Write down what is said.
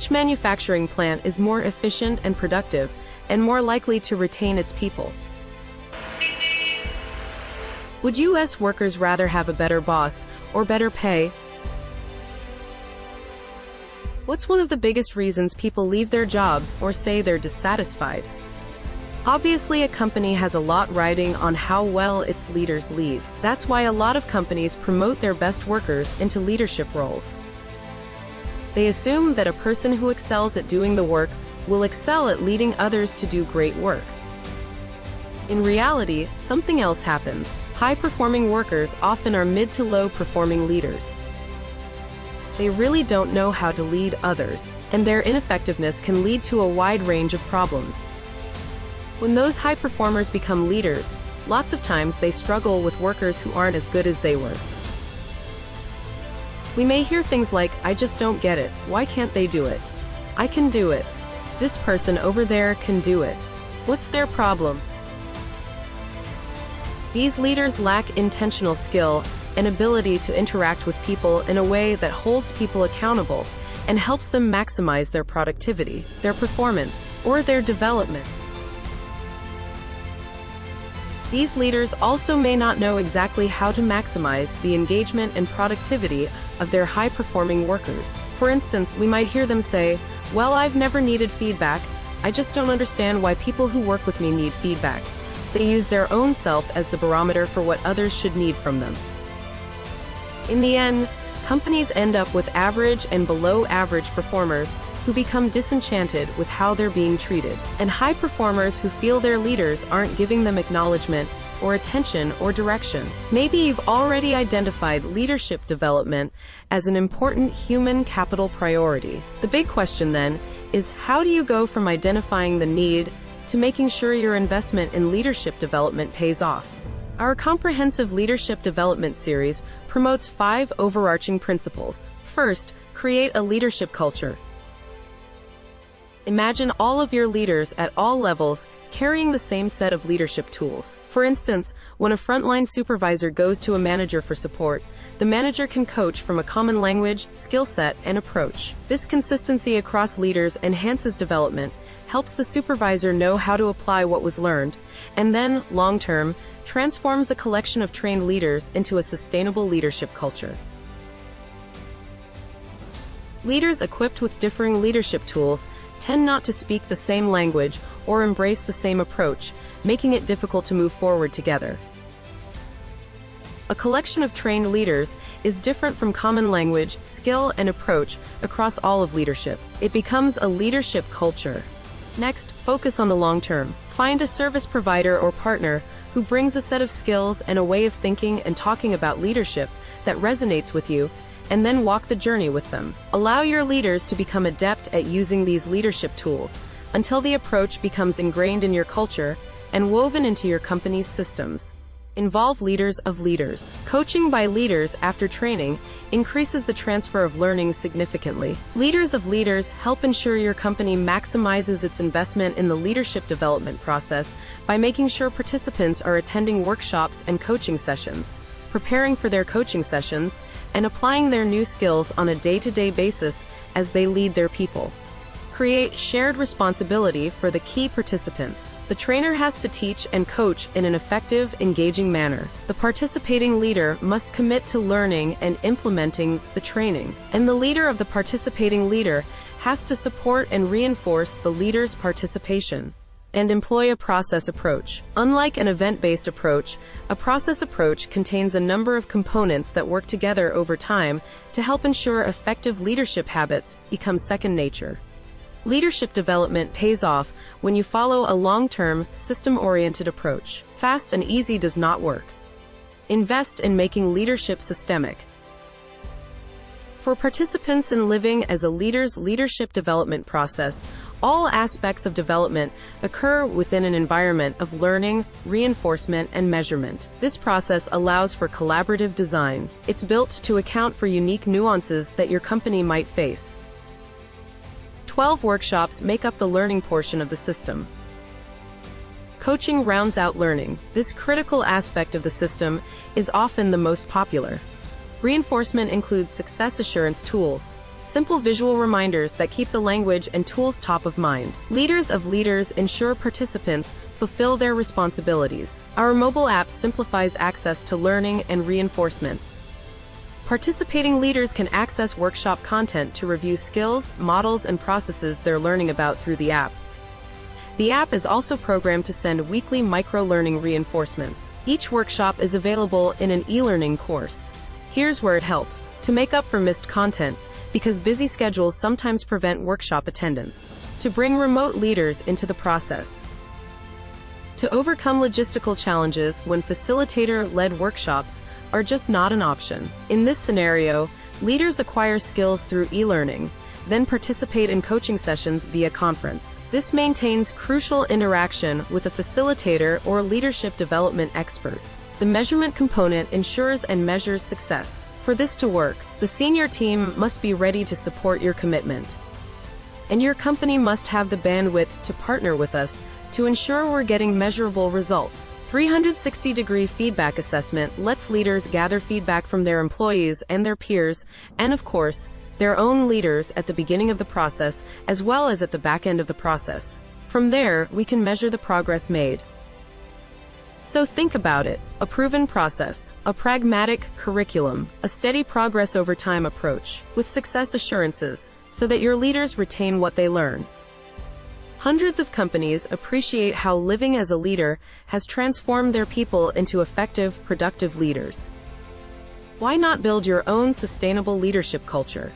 Which manufacturing plant is more efficient and productive, and more likely to retain its people? Would U.S. workers rather have a better boss or better pay? What's one of the biggest reasons people leave their jobs or say they're dissatisfied? Obviously, a company has a lot riding on how well its leaders lead. That's why a lot of companies promote their best workers into leadership roles. They assume that a person who excels at doing the work will excel at leading others to do great work. In reality, something else happens. High-performing workers often are mid to low-performing leaders. They really don't know how to lead others, and their ineffectiveness can lead to a wide range of problems. When those high performers become leaders, lots of times they struggle with workers who aren't as good as they were. We may hear things like, "I just don't get it. Why can't they do it? I can do it. This person over there can do it. What's their problem?" These leaders lack intentional skill and ability to interact with people in a way that holds people accountable and helps them maximize their productivity, their performance, or their development. These leaders also may not know exactly how to maximize the engagement and productivity of their high-performing workers. For instance, we might hear them say, "Well, I've never needed feedback. I just don't understand why people who work with me need feedback." They use their own self as the barometer for what others should need from them. In the end, companies end up with average and below-average performers who become disenchanted with how they're being treated, and high performers who feel their leaders aren't giving them acknowledgement or attention or direction. Maybe you've already identified leadership development as an important human capital priority. The big question then is, how do you go from identifying the need to making sure your investment in leadership development pays off? Our comprehensive leadership development series promotes 5 overarching principles. First, create a leadership culture. Imagine all of your leaders at all levels carrying the same set of leadership tools. For instance, when a frontline supervisor goes to a manager for support, the manager can coach from a common language, skill set, and approach. This consistency across leaders enhances development, helps the supervisor know how to apply what was learned, and then, long-term, transforms a collection of trained leaders into a sustainable leadership culture. Leaders equipped with differing leadership tools tend not to speak the same language or embrace the same approach, making it difficult to move forward together. A collection of trained leaders is different from common language, skill, and approach across all of leadership. It becomes a leadership culture. Next, focus on the long term. Find a service provider or partner who brings a set of skills and a way of thinking and talking about leadership that resonates with you, and then walk the journey with them. Allow your leaders to become adept at using these leadership tools until the approach becomes ingrained in your culture and woven into your company's systems. Involve leaders of leaders. Coaching by leaders after training increases the transfer of learning significantly. Leaders of leaders help ensure your company maximizes its investment in the leadership development process by making sure participants are attending workshops and coaching sessions, preparing for their coaching sessions, and applying their new skills on a day-to-day basis as they lead their people. Create shared responsibility for the key participants. The trainer has to teach and coach in an effective, engaging manner. The participating leader must commit to learning and implementing the training, and the leader of the participating leader has to support and reinforce the leader's participation. And employ a process approach. Unlike an event-based approach, a process approach contains a number of components that work together over time to help ensure effective leadership habits become second nature. Leadership development pays off when you follow a long-term, system-oriented approach. Fast and easy does not work. Invest in making leadership systemic. For participants in living as a leader's leadership development process, all aspects of development occur within an environment of learning, reinforcement, and measurement. This process allows for collaborative design. It's built to account for unique nuances that your company might face. 12 workshops make up the learning portion of the system. Coaching rounds out learning. This critical aspect of the system is often the most popular. Reinforcement includes success assurance tools, Simple visual reminders that keep the language and tools top of mind. Leaders of Leaders ensure participants fulfill their responsibilities. Our mobile app simplifies access to learning and reinforcement. Participating leaders can access workshop content to review skills, models, and processes they're learning about through the app. The app is also programmed to send weekly micro-learning reinforcements. Each workshop is available in an e-learning course. Here's where it helps to make up for missed content, because busy schedules sometimes prevent workshop attendance. To bring remote leaders into the process. To overcome logistical challenges when facilitator-led workshops are just not an option. In this scenario, leaders acquire skills through e-learning, then participate in coaching sessions via conference. This maintains crucial interaction with a facilitator or leadership development expert. The measurement component ensures and measures success. For this to work, the senior team must be ready to support your commitment. And your company must have the bandwidth to partner with us to ensure we're getting measurable results. 360-degree feedback assessment lets leaders gather feedback from their employees and their peers, and of course, their own leaders at the beginning of the process, as well as at the back end of the process. From there, we can measure the progress made. So think about it: a proven process, a pragmatic curriculum, a steady progress over time approach, with success assurances, so that your leaders retain what they learn. Hundreds of companies appreciate how living as a leader has transformed their people into effective, productive leaders. Why not build your own sustainable leadership culture?